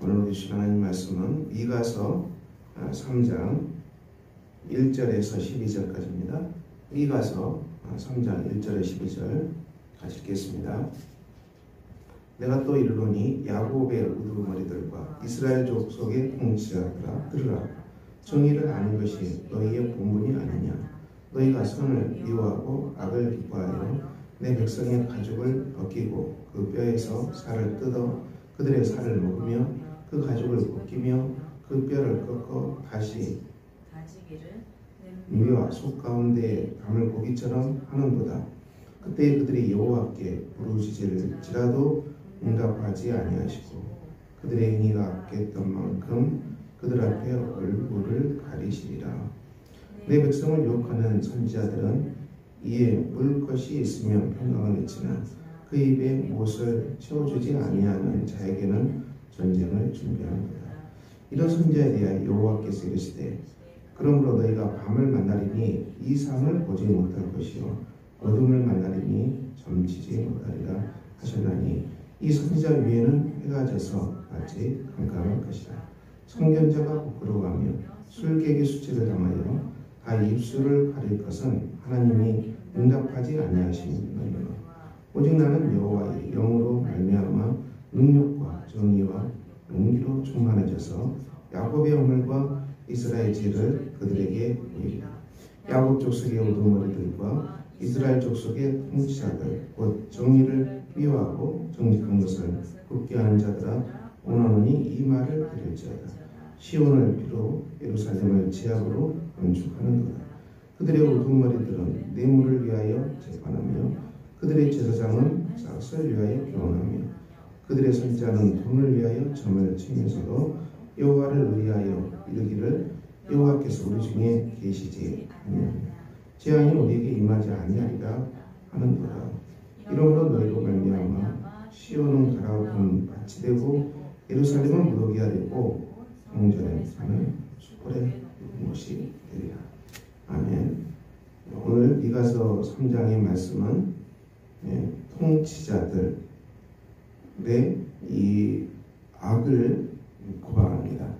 오늘 우리 하나님 말씀은 미가서 3장 1절에서 12절까지입니다. 미가서 3장 1절에 12절 같이 읽겠습니다. 내가 또 이르노니 야곱의 우두머리들과 이스라엘 족속의 통치자들아 들으라. 정의를 아는 것이 너희의 본분이 아니냐. 너희가 선을 미워하고 악을 기뻐하여 내 백성의 가죽을 벗기고 그 뼈에서 살을 뜯어 그들의 살을 먹으며 그 가죽을 벗기며 그 뼈를 꺾어 다시 미와 속 가운데 담을 고기처럼 하는도다. 그때 그들이 여호와께 부르짖을지라도 응답하지 아니하시고 그들의 행위가 악했던 만큼 그들 앞에 얼굴을 가리시리라. 내 백성을 유혹하는 선지자들은 이에 물 것이 있으면 평강을 외치나 그 입에 못을 채워주지 아니하는 자에게는 전쟁을 준비합니다. 이런 선지자에 대하여 여호와께서 이르시되 그러므로 너희가 밤을 만나리니 이 상을 보지 못할 것이요 어둠을 만나리니 점치지 못하리라 하셨나니 이 선지자 위에는 해가 져서 마치 깜깜할 것이라. 선견자가 부끄러워하며 술객의 수치를 당하여 다 입술을 가릴 것은 하나님이 응답하지 아니하심이니라. 오직 나는 여호와의 영으로 말미암아 능력과 정의와 용기로 충만해져서 야곱의 오늘과 이스라엘 지혜를 그들에게 보이리라. 야곱 족속의 우두머리들과 이스라엘 족속의 통치자들 곧 정의를 미워하고 정직한 것을 굽게 하는 자들아 오너니 이 말을 들을지어다. 시온을 비로 예루살렘을 제압으로 건축하는도다. 그들의 우두머리들은 뇌물을 위하여 재판하며 그들의 제사장은 싹을 위하여 교훈하며 그들의 선지자는 돈을 위하여 점을 치면서도 여호와를 의하여 이르기를 여호와께서 우리 중에 계시지 아니하며 재앙이 우리에게 임하지 아니하리라 하는도다. 이러므로 너희로 말미암아 시온은 가라앉은 밭이 되고 예루살렘은 무더기가 되고 성전에 사는 수풀의 못이 되리라. 아멘. 오늘 미가서 3장의 말씀은 통치자들의 이 악을 고발합니다.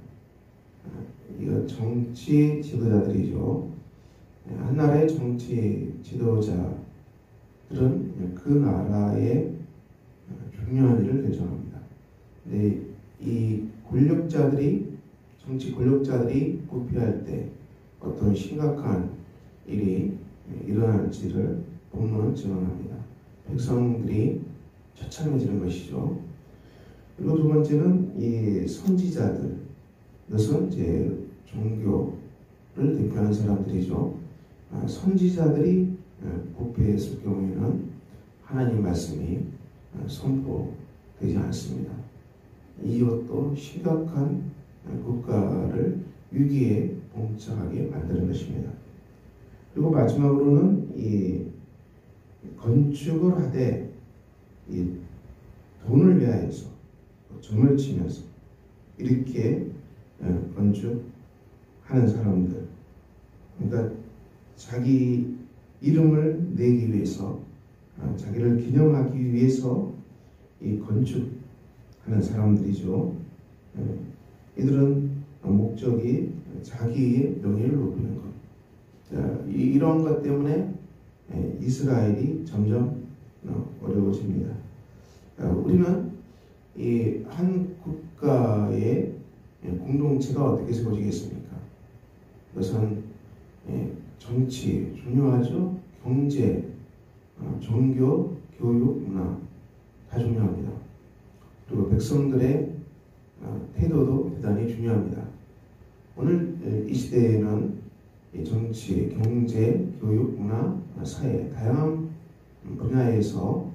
이거 정치 지도자들이죠. 한 나라의 정치 지도자들은 그 나라의 중요한 일을 결정합니다. 근데 이 정치 권력자들이 구피할 때 어떤 심각한 일이 일어날지를 본문은 증언합니다. 백성들이 처참해지는 것이죠. 그리고 두 번째는 이 선지자들, 이것은 이제 종교를 대표하는 사람들이죠. 선지자들이 부패했을 경우에는 하나님 말씀이 선포되지 않습니다. 이것도 심각한 국가를 위기에 봉착하게 만드는 것입니다. 그리고 마지막으로는 이 건축을 하되 이 돈을 위하여서 점을 치면서 이렇게 건축하는 사람들, 그러니까 자기 이름을 내기 위해서 자기를 기념하기 위해서 이 건축하는 사람들이죠. 이들은 목적이 자기의 명예를 높이는 것. 이런 것 때문에 이스라엘이 점점 어려워집니다. 우리는 이 한 국가의 공동체가 어떻게 세워지겠습니까? 우선 정치 중요하죠. 경제, 종교, 교육, 문화 다 중요합니다. 그리고 백성들의 태도도 대단히 중요합니다. 오늘 이 시대에는 정치, 경제, 교육, 문화, 사회 다양한 분야에서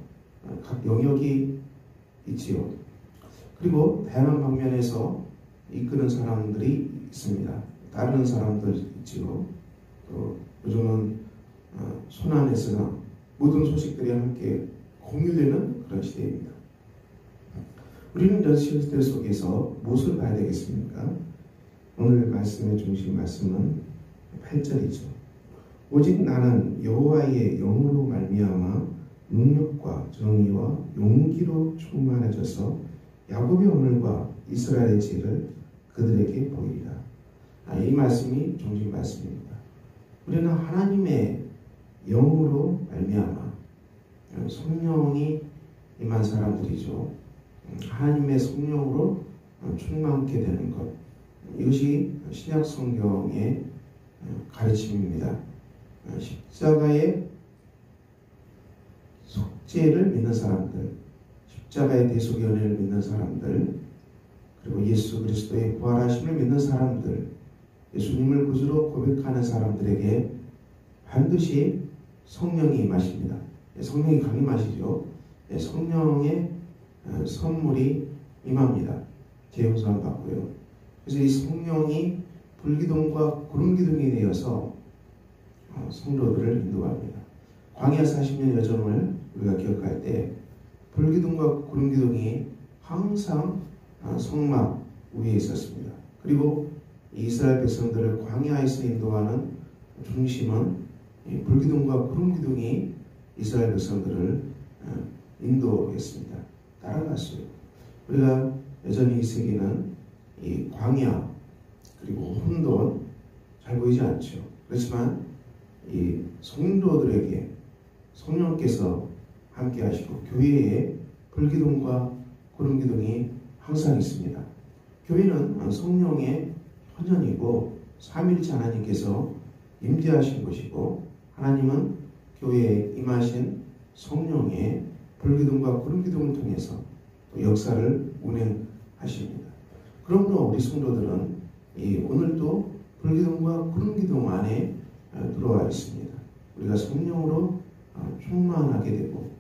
각 영역이 있지요. 그리고 다양한 방면에서 이끄는 사람들이 있습니다. 따르는 사람들 있지요. 또 요즘은 손안에서나 모든 소식들이 함께 공유되는 그런 시대입니다. 우리는 이런 시대 속에서 무엇을 봐야 되겠습니까? 오늘 말씀의 중심 말씀은 8절이죠. 오직 나는 여호와의 영으로 말미암아 능력과 정의와 용기로 충만해져서 야곱의 오늘과 이스라엘의 죄를 그들에게 보이리라. 이 말씀이 종신 말씀입니다. 우리는 하나님의 영으로 말미암아 성령이 임한 사람들이죠. 하나님의 성령으로 충만케 되는 것, 이것이 신약 성경의 가르침입니다. 십자가의 속죄를 믿는 사람들, 십자가의 대속의 은혜를 믿는 사람들, 그리고 예수 그리스도의 부활하심을 믿는 사람들, 예수님을 구주로 고백하는 사람들에게 반드시 성령이 임하십니다. 성령이 강림하시죠. 성령의 선물이 임합니다. 제후소환 받고요. 그래서 이 성령이 불기둥과 구름기둥이 되어서 성도들을 인도합니다. 광야 40년 여정을 우리가 기억할 때 불기둥과 구름기둥이 항상 성막 위에 있었습니다. 그리고 이스라엘 백성들을 광야에서 인도하는 중심은 불기둥과 구름기둥이 이스라엘 백성들을 인도했습니다. 따라갔어요. 우리가 여전히 이 세계는 이 광야 그리고 혼돈 잘 보이지 않죠. 그렇지만 이 성도들에게 성령께서 함께 하시고 교회에 불기둥과 구름기둥이 항상 있습니다. 교회는 성령의 현현이고 삼위일체 하나님께서 임재하신 곳이고 하나님은 교회에 임하신 성령의 불기둥과 구름기둥을 통해서 또 역사를 운행하십니다. 그러므로 우리 성도들은 오늘도 불기둥과 구름기둥 안에 들어와 있습니다. 우리가 성령으로 충만하게 되고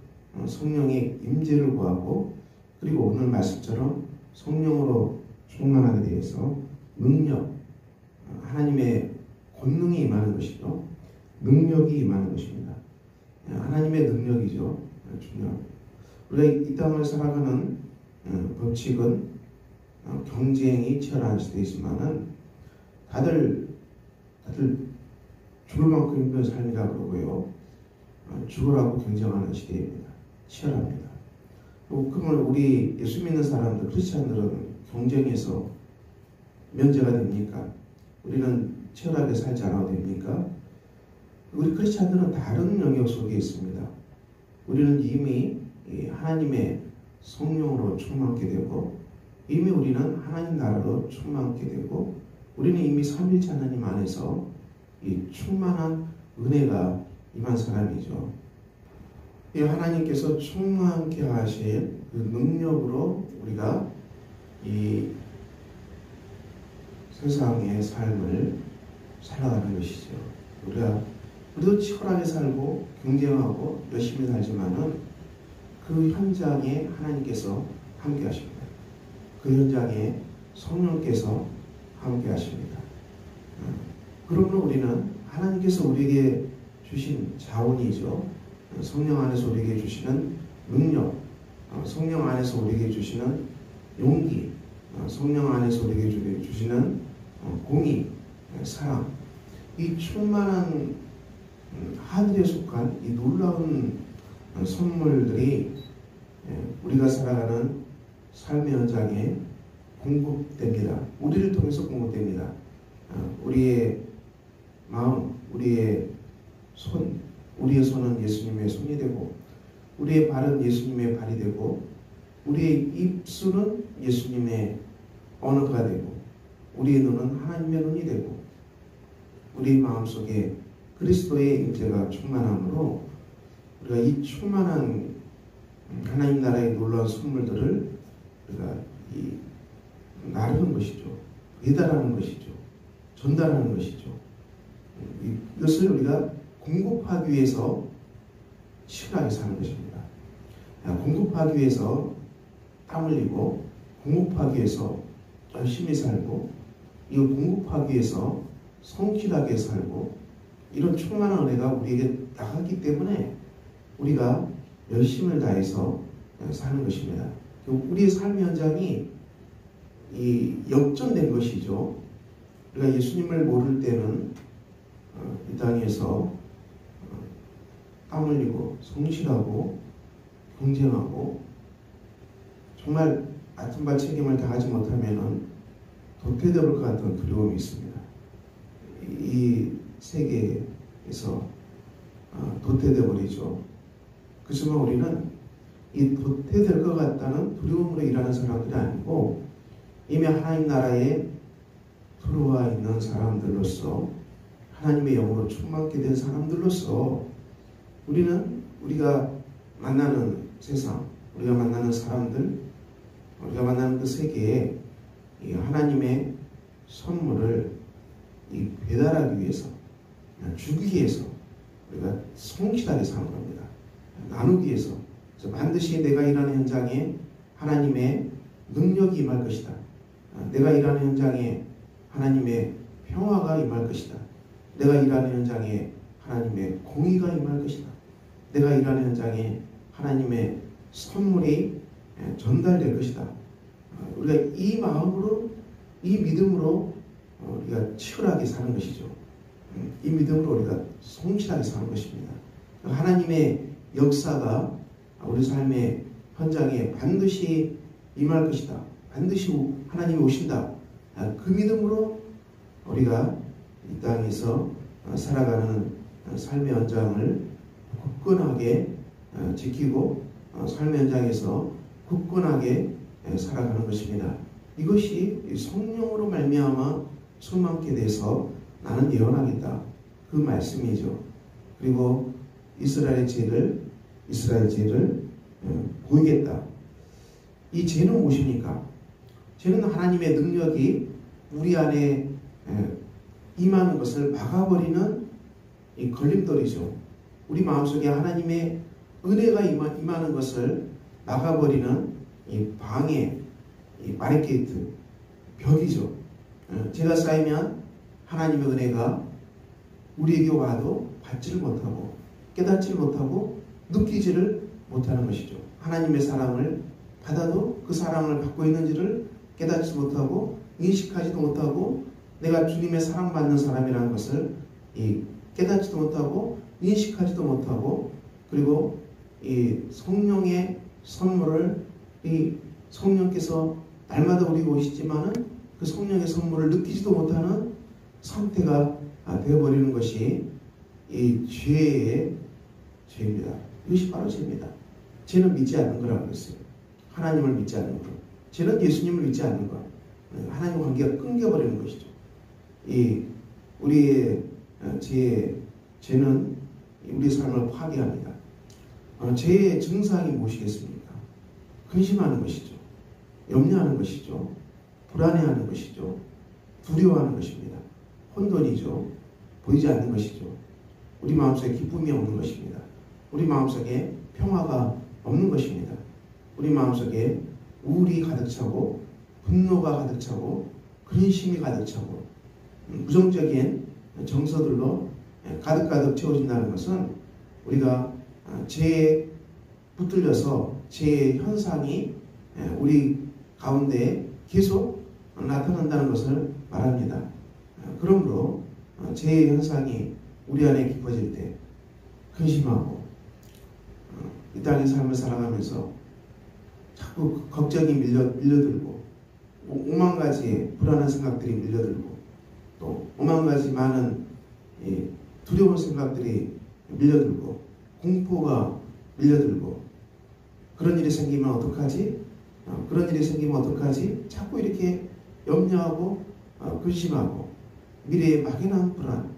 성령의 임재를 구하고 그리고 오늘 말씀처럼 성령으로 충만하게 되어서 능력, 하나님의 권능이 임하는 것이죠. 능력이 임하는 것입니다. 하나님의 능력이죠. 중요합니다. 우리가 이 땅을 살아가는 법칙은 경쟁이 치열한 시대이지만은 다들 죽을 만큼 힘든 삶이라 그러고요. 죽으라고 경쟁하는 시대입니다. 치열합니다. 그러면 우리 예수 믿는 사람들, 크리스찬들은 경쟁에서 면제가 됩니까? 우리는 치열하게 살지 않아도 됩니까? 우리 크리스찬들은 다른 영역 속에 있습니다. 우리는 이미 하나님의 성령으로 충만케 되고 이미 우리는 하나님 나라로 충만케 되고 우리는 이미 삼위일체 하나님 안에서 이 충만한 은혜가 임한 사람이죠. 이 하나님께서 충만케 하실 그 능력으로 우리가 이 세상의 삶을 살아가는 것이죠. 우리도 치열하게 살고 경쟁하고 열심히 살지만은 그 현장에 하나님께서 함께 하십니다. 그 현장에 성령께서 함께 하십니다. 그러면 우리는 하나님께서 우리에게 주신 자원이죠. 성령 안에서 우리에게 주시는 능력, 성령 안에서 우리에게 주시는 용기, 성령 안에서 우리에게 주시는 공의, 사랑, 이 충만한 하늘에 속한 이 놀라운 선물들이 우리가 살아가는 삶의 현장에 공급됩니다. 우리를 통해서 공급됩니다. 우리의 마음, 우리의 손은 예수님의 손이 되고 우리의 발은 예수님의 발이 되고 우리의 입술은 예수님의 언어가 되고 우리의 눈은 하나님의 눈이 되고 우리 마음속에 그리스도의 임재가 충만함으로 우리가 이 충만한 하나님 나라의 놀라운 선물들을 우리가 나르는 것이죠. 배달하는 것이죠. 전달하는 것이죠. 이것을 우리가 공급하기 위해서 치열하게 사는 것입니다. 공급하기 위해서 땀 흘리고 공급하기 위해서 열심히 살고 이걸 공급하기 위해서 성실하게 살고 이런 충만한 은혜가 우리에게 나가기 때문에 우리가 열심을 다해서 사는 것입니다. 우리의 삶의 현장이 역전된 것이죠. 우리가 예수님을 모를 때는 이 땅에서 땀 흘리고 성실하고 경쟁하고 정말 아픔과 책임을 다하지 못하면은 도태될 것 같은 두려움이 있습니다. 이 세계에서 도태되어 버리죠. 그렇지만 우리는 이 도태될 것 같다는 두려움으로 일하는 사람들이 아니고 이미 하나님 나라에 들어와 있는 사람들로서 하나님의 영으로 충만케 된 사람들로서 우리는 우리가 만나는 세상, 우리가 만나는 사람들, 우리가 만나는 그 세계에 이 하나님의 선물을 이 배달하기 위해서, 주기 위해서 우리가 성실하게 사는 겁니다. 나누기 위해서. 그래서 반드시 내가 일하는 현장에 하나님의 능력이 임할 것이다. 내가 일하는 현장에 하나님의 평화가 임할 것이다. 내가 일하는 현장에 하나님의 공의가 임할 것이다. 내가 일하는 현장에 하나님의 선물이 전달될 것이다. 우리가 이 마음으로, 이 믿음으로 우리가 치열하게 사는 것이죠. 이 믿음으로 우리가 성실하게 사는 것입니다. 하나님의 역사가 우리 삶의 현장에 반드시 임할 것이다. 반드시 하나님이 오신다. 그 믿음으로 우리가 이 땅에서 살아가는 삶의 현장을 굳건하게 지키고 삶의 현장에서 굳건하게 살아가는 것입니다. 이것이 성령으로 말미암아 충만케 돼서 나는 예언하겠다. 그 말씀이죠. 그리고 이스라엘 죄를 보이겠다. 이 죄는 무엇입니까? 죄는 하나님의 능력이 우리 안에 임하는 것을 막아버리는 이 걸림돌이죠. 우리 마음속에 하나님의 은혜가 임하는 것을 막아버리는 이 방해, 이 바리케이트, 벽이죠. 죄가 쌓이면 하나님의 은혜가 우리에게 와도 받지를 못하고 깨닫지를 못하고 느끼지를 못하는 것이죠. 하나님의 사랑을 받아도 그 사랑을 받고 있는지를 깨닫지 못하고 인식하지도 못하고 내가 주님의 사랑받는 사람이라는 것을 깨닫지도 못하고 인식하지도 못하고 그리고 이 성령의 선물을 이 성령께서 날마다 우리가 오시지만은 그 성령의 선물을 느끼지도 못하는 상태가 되어버리는 것이 이 죄입니다. 이것이 바로 죄입니다. 죄는 믿지 않는 거라고 했어요. 하나님을 믿지 않는 것. 죄는 예수님을 믿지 않는 것. 하나님과 관계가 끊겨버리는 것이죠. 우리의 죄는 우리 삶을 파괴합니다. 죄의 증상이 무엇이겠습니까? 근심하는 것이죠. 염려하는 것이죠. 불안해하는 것이죠. 두려워하는 것입니다. 혼돈이죠. 보이지 않는 것이죠. 우리 마음속에 기쁨이 없는 것입니다. 우리 마음속에 평화가 없는 것입니다. 우리 마음속에 우울이 가득 차고 분노가 가득 차고 근심이 가득 차고 부정적인 정서들로 가득가득 채워진다는 것은 우리가 죄에 붙들려서 죄의 현상이 우리 가운데 계속 나타난다는 것을 말합니다. 그러므로 죄의 현상이 우리 안에 깊어질 때 근심하고 이 땅의 삶을 살아가면서 자꾸 걱정이 밀려들고 오만 가지의 불안한 생각들이 밀려들고 또 오만 가지 많은 두려운 생각들이 밀려들고 공포가 밀려들고 그런 일이 생기면 어떡하지? 그런 일이 생기면 어떡하지? 자꾸 이렇게 염려하고 근심하고 미래에 막연한 불안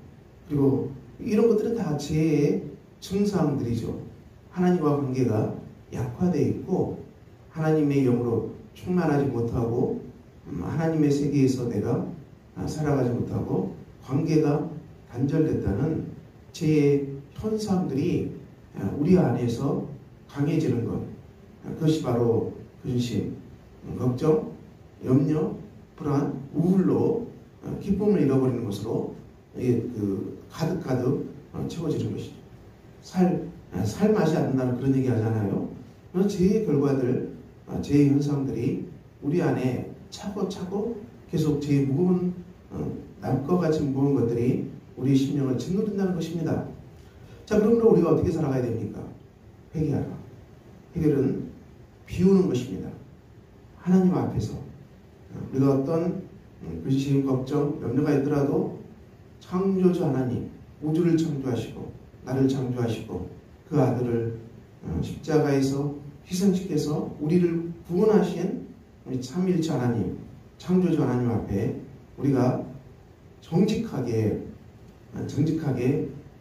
그리고 이런 것들은 다 죄의 증상들이죠. 하나님과 관계가 약화되어 있고 하나님의 영으로 충만하지 못하고 하나님의 세계에서 내가 살아가지 못하고 관계가 단절됐다는 죄의 현상들이 우리 안에서 강해지는 것. 그것이 바로 근심, 걱정, 염려, 불안, 우울로 기쁨을 잃어버리는 것으로 가득가득 채워지는 것이죠. 살 맛이 안 난다는 그런 얘기 하잖아요. 죄의 결과들, 죄의 현상들이 우리 안에 차고 계속 죄의 무거운 남과 같이 무거운 것들이 우리 심령을 짓누른다는 것입니다. 자, 그러므로 우리가 어떻게 살아가야 됩니까? 회개하라. 회개는 비우는 것입니다. 하나님 앞에서 우리가 어떤 근심, 걱정, 염려가 있더라도 창조주 하나님, 우주를 창조하시고 나를 창조하시고 그 아들을 십자가에서 희생시켜서 우리를 구원하신 우리 삼위일체 하나님, 창조주 하나님 앞에 우리가 정직하게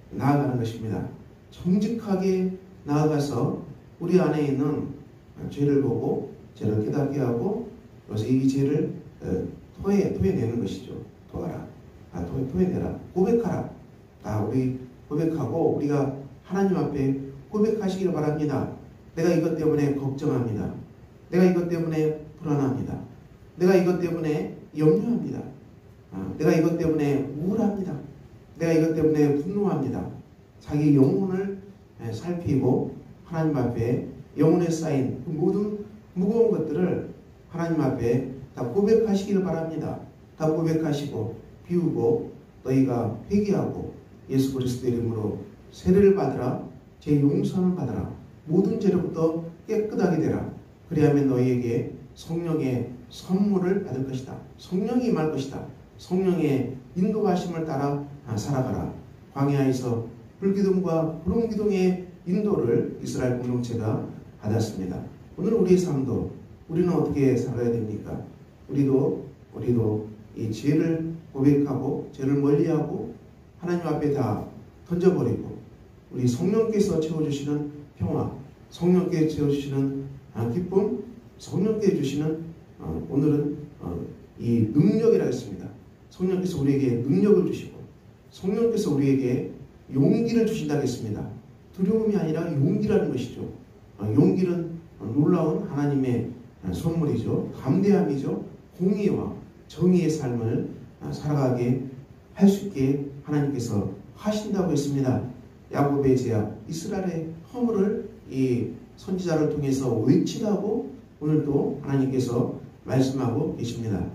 나아가는 것입니다. 정직하게 나아가서 우리 안에 있는 죄를 보고 죄를 깨닫게 하고 그래서 이 죄를 토해내는 것이죠. 토해내라. 고백하라. 우리 고백하고 우리가 하나님 앞에 고백하시기를 바랍니다. 내가 이것 때문에 걱정합니다. 내가 이것 때문에 불안합니다. 내가 이것 때문에 염려합니다. 내가 이것 때문에 우울합니다. 내가 이것 때문에 분노합니다. 자기 영혼을 살피고 하나님 앞에 영혼에 쌓인 그 모든 무거운 것들을 하나님 앞에 다 고백하시기를 바랍니다. 다 고백하시고 비우고 너희가 회개하고 예수 그리스도 이름으로 세례를 받으라. 제 용서를 받으라. 모든 죄로부터 깨끗하게 되라. 그리하면 너희에게 성령의 선물을 받을 것이다. 성령이 임할 것이다. 성령의 인도하심을 따라 살아가라. 광야에서 불기둥과 구름기둥의 인도를 이스라엘 공동체가 받았습니다. 오늘 우리의 삶도 우리는 어떻게 살아야 됩니까? 우리도 이 죄를 고백하고 죄를 멀리하고 하나님 앞에 다 던져버리고 우리 성령께서 채워주시는 평화, 성령께 채워주시는 기쁨, 성령께 주시는 오늘은 이 능력이라 했습니다. 성령께서 우리에게 능력을 주시고 성령께서 우리에게 용기를 주신다고 했습니다. 두려움이 아니라 용기라는 것이죠. 용기는 놀라운 하나님의 선물이죠. 담대함이죠. 공의와 정의의 삶을 살아가게 할 수 있게 하나님께서 하신다고 했습니다. 야곱의 죄악, 이스라엘의 허물을 이 선지자를 통해서 외치라고 오늘도 하나님께서 말씀하고 계십니다.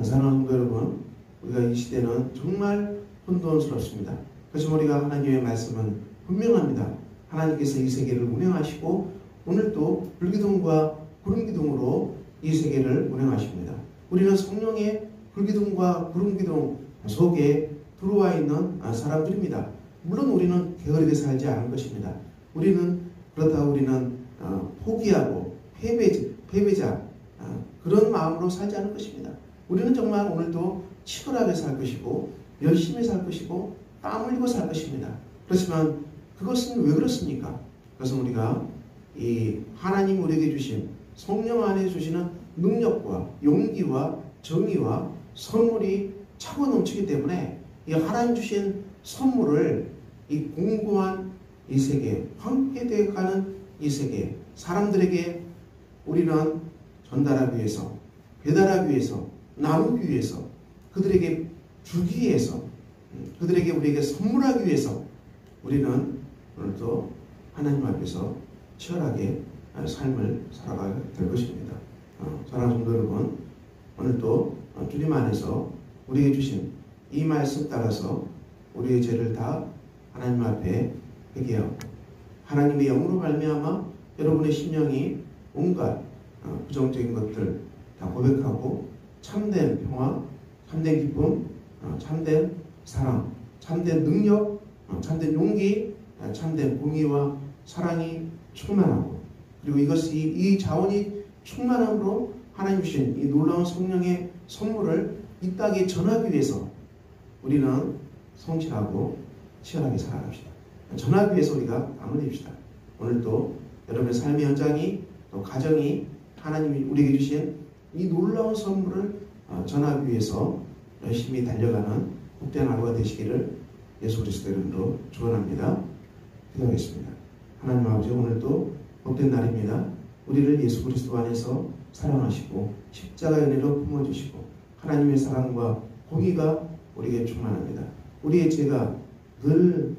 사랑하는 성도 여러분, 우리가 이 시대는 정말 혼돈스럽습니다. 그렇지만 우리가 하나님의 말씀은 분명합니다. 하나님께서 이 세계를 운행하시고 오늘도 불기둥과 구름기둥으로 이 세계를 운행하십니다. 우리는 성령의 불기둥과 구름기둥 속에 들어와 있는 사람들입니다. 물론 우리는 게으르게 살지 않을 것입니다. 그렇다고 우리는 포기하고 패배자 그런 마음으로 살지 않을 것입니다. 우리는 정말 오늘도 치열하게 살 것이고 열심히 살 것이고 땀 흘리고 살 것입니다. 그렇지만 그것은 왜 그렇습니까? 그것은 우리가 이 하나님 우리에게 주신 성령 안에 주시는 능력과 용기와 정의와 선물이 차고 넘치기 때문에 이 하나님 주신 선물을 이 공고한 이 세계, 황폐되어 가는 이 세계, 사람들에게 우리는 전달하기 위해서, 배달하기 위해서, 나누기 위해서, 그들에게 주기 위해서, 그들에게 우리에게 선물하기 위해서 우리는 오늘도 하나님 앞에서 치열하게 삶을 살아가야 될 것입니다. 사랑하는 성도 여러분, 오늘도 주님 안에서 우리에게 주신 이 말씀 따라서 우리의 죄를 다 하나님 앞에 회개하고 하나님의 영으로 말미암아 여러분의 심령이 온갖 부정적인 것들 다 고백하고 참된 평화, 참된 기쁨, 참된 사랑, 참된 능력, 참된 용기, 참된 공의와 사랑이 충만하고 그리고 이것이 이 자원이 충만함으로 하나님 주신 이 놀라운 성령의 선물을 이 땅에 전하기 위해서 우리는 성실하고 치열하게 살아갑시다. 전하기 위해서 우리가 땀을 흘립시다. 오늘도 여러분의 삶의 현장이 또 가정이 하나님이 우리에게 주신 이 놀라운 선물을 전하기 위해서 열심히 달려가는 복된 하루가 되시기를 예수 그리스도 이름으로 축원합니다. 기도하겠습니다. 하나님 아버지, 오늘도 복된 날입니다. 우리를 예수 그리스도 안에서 사랑하시고 십자가 은혜로 품어주시고 하나님의 사랑과 공의가 우리에게 충만합니다. 우리의 죄가 늘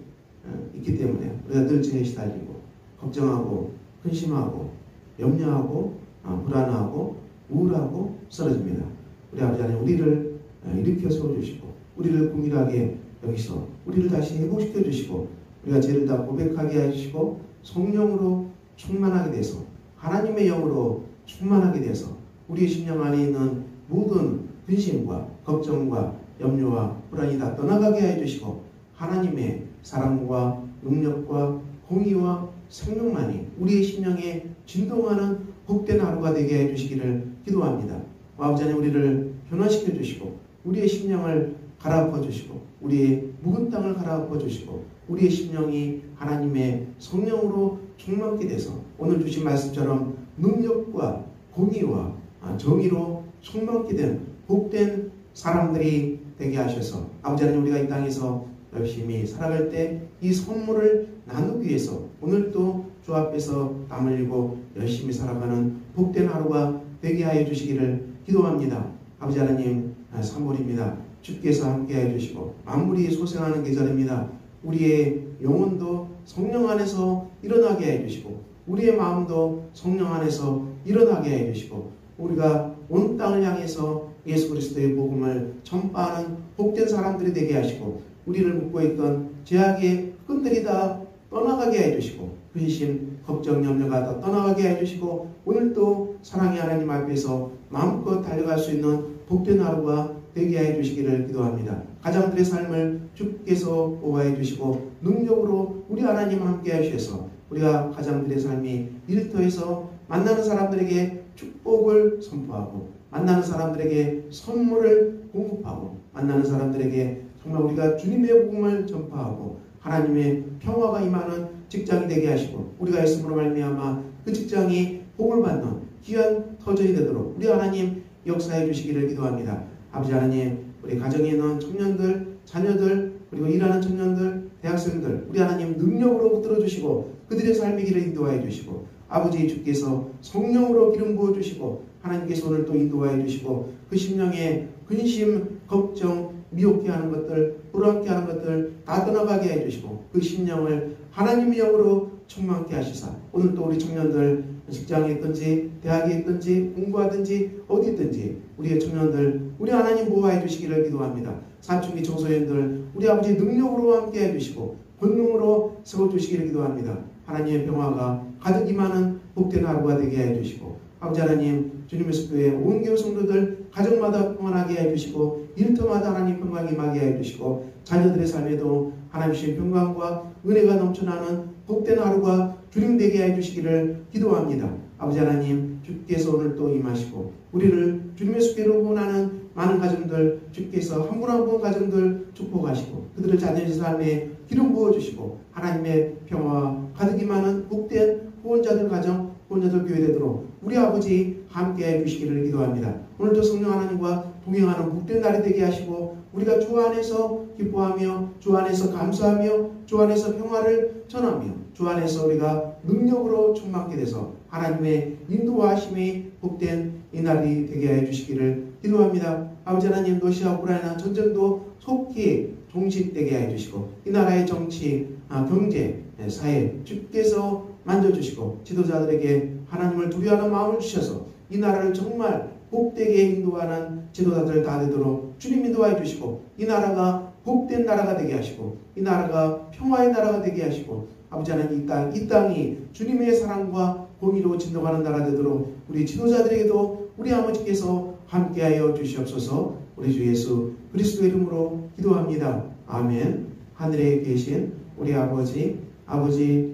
있기 때문에 우리가 늘 죄에 시달리고 걱정하고 근심하고 염려하고 불안하고 우울하고 쓰러집니다. 우리 아버지 하나님, 우리를 일으켜 세워주시고 우리를 긍휼하게 여기서 우리를 다시 회복시켜 주시고 우리가 죄를 다 고백하게 해주시고 성령으로 충만하게 돼서 하나님의 영으로 충만하게 돼서 우리의 심령 안에 있는 모든 근심과 걱정과 염려와 불안이 다 떠나가게 해주시고 하나님의 사랑과 능력과 공의와 생명만이 우리의 심령에 진동하는 복된 하루가 되게 해주시기를 기도합니다. 아버지 하나님, 우리를 변화시켜 주시고 우리의 심령을 갈아엎어 주시고 우리의 묵은 땅을 갈아엎어 주시고 우리의 심령이 하나님의 성령으로 충만케 돼서 오늘 주신 말씀처럼 능력과 공의와 정의로 충만케 된 복된 사람들이 되게 하셔서 아버지 하나님, 우리가 이 땅에서 열심히 살아갈 때 이 선물을 나누기 위해서 오늘도 주 앞에서 땀 흘리고 열심히 살아가는 복된 하루가 되게 하여 주시기를 기도합니다. 아버지 하나님, 3월입니다. 주께서 함께해 주시고 만물이 소생하는 계절입니다. 우리의 영혼도 성령 안에서 일어나게 해주시고 우리의 마음도 성령 안에서 일어나게 해주시고 우리가 온 땅을 향해서 예수 그리스도의 복음을 전파하는 복된 사람들이 되게 하시고 우리를 묶고 있던 죄악의 끈들이 다 떠나가게 해주시고 근심, 걱정, 염려가 다 떠나가게 해주시고 오늘도 사랑의 하나님 앞에서 마음껏 달려갈 수 있는 복된 하루가 되게 해주시기를 기도합니다. 가장들의 삶을 주께서 보호해 주시고 능력으로 우리 하나님 함께 하셔서 우리가 가장들의 삶이 일터에서 만나는 사람들에게 축복을 선포하고 만나는 사람들에게 선물을 공급하고 만나는 사람들에게 정말 우리가 주님의 복음을 전파하고 하나님의 평화가 임하는 직장이 되게 하시고 우리가 예수님으로 말미암아 그 직장이 복을 받는 귀한 터전이 되도록 우리 하나님 역사해 주시기를 기도합니다. 아버지 하나님, 우리 가정에 있는 청년들, 자녀들, 그리고 일하는 청년들, 대학생들 우리 하나님 능력으로 붙들어 주시고 그들의 삶의 길을 인도하여 주시고 아버지 주께서 성령으로 기름 부어 주시고 하나님께서 오늘 또 인도하여 주시고 그 심령에 근심, 걱정, 미혹해 하는 것들, 불안케 하는 것들 다 떠나가게 해주시고 그 심령을 하나님의 영으로 충만케 하시사 오늘 또 우리 청년들 직장에 있든지 대학에 있든지 공부하든지 어디 있든지 우리의 청년들 우리 하나님 보호해 주시기를 기도합니다. 사춘기 청소년들 우리 아버지 능력으로 함께 해주시고 권능으로 세워주시기를 기도합니다. 하나님의 평화가 가득 임하는 복된 하루가 되게 해주시고 아버지 하나님 주님의 숙교에 온 교회 성도들 가정마다 평안하게 해주시고 일터마다 하나님 평강이 임하게 해주시고 자녀들의 삶에도 하나님 주신 평강과 은혜가 넘쳐나는 복된 하루가 주님 되게 해주시기를 기도합니다. 아버지 하나님 주께서 오늘 또 임하시고 우리를 주님의 숙교로 후원하는 많은 가정들 주께서 한 분 한 분 가정들 축복하시고 그들의 자녀의 삶에 기름 부어주시고 하나님의 평화 가득 임하는 복된 후원자들 가정 후원자들 교회 되도록 우리 아버지 함께 해주시기를 기도합니다. 오늘도 성령 하나님과 동행하는 복된 날이 되게 하시고 우리가 주 안에서 기뻐하며 주 안에서 감사하며 주 안에서 평화를 전하며 주 안에서 우리가 능력으로 충만케 돼서 하나님의 인도하심이 복된 이 날이 되게 해주시기를 기도합니다. 아버지 하나님 러시아 우크라이나 전쟁도 속히 종식되게 해주시고 이 나라의 정치, 경제, 사회 주께서 만져주시고 지도자들에게 하나님을 두려워하는 마음을 주셔서 이 나라를 정말 복되게 인도하는 지도자들 다 되도록 주님 인도하여 주시고 이 나라가 복된 나라가 되게 하시고 이 나라가 평화의 나라가 되게 하시고 아버지 하나님 이 땅이 주님의 사랑과 공의로 진동하는 나라 되도록 우리 지도자들에게도 우리 아버지께서 함께하여 주시옵소서. 우리 주 예수 그리스도의 이름으로 기도합니다. 아멘. 하늘에 계신 우리 아버지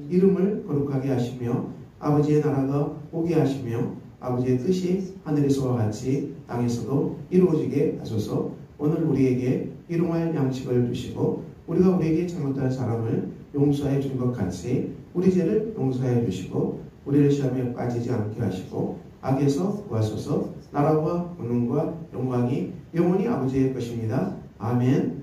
이름을 거룩하게 하시며 아버지의 나라가 오게 하시며 아버지의 뜻이 하늘에서와 같이 땅에서도 이루어지게 하소서. 오늘 우리에게 일용할 양식을 주시고 우리가 우리에게 잘못한 사람을 용서해 준 것 같이 우리 죄를 용서해 주시고 우리를 시험에 빠지지 않게 하시고 악에서 구하소서. 나라와 권능과 영광이 영원히 아버지의 것입니다. 아멘.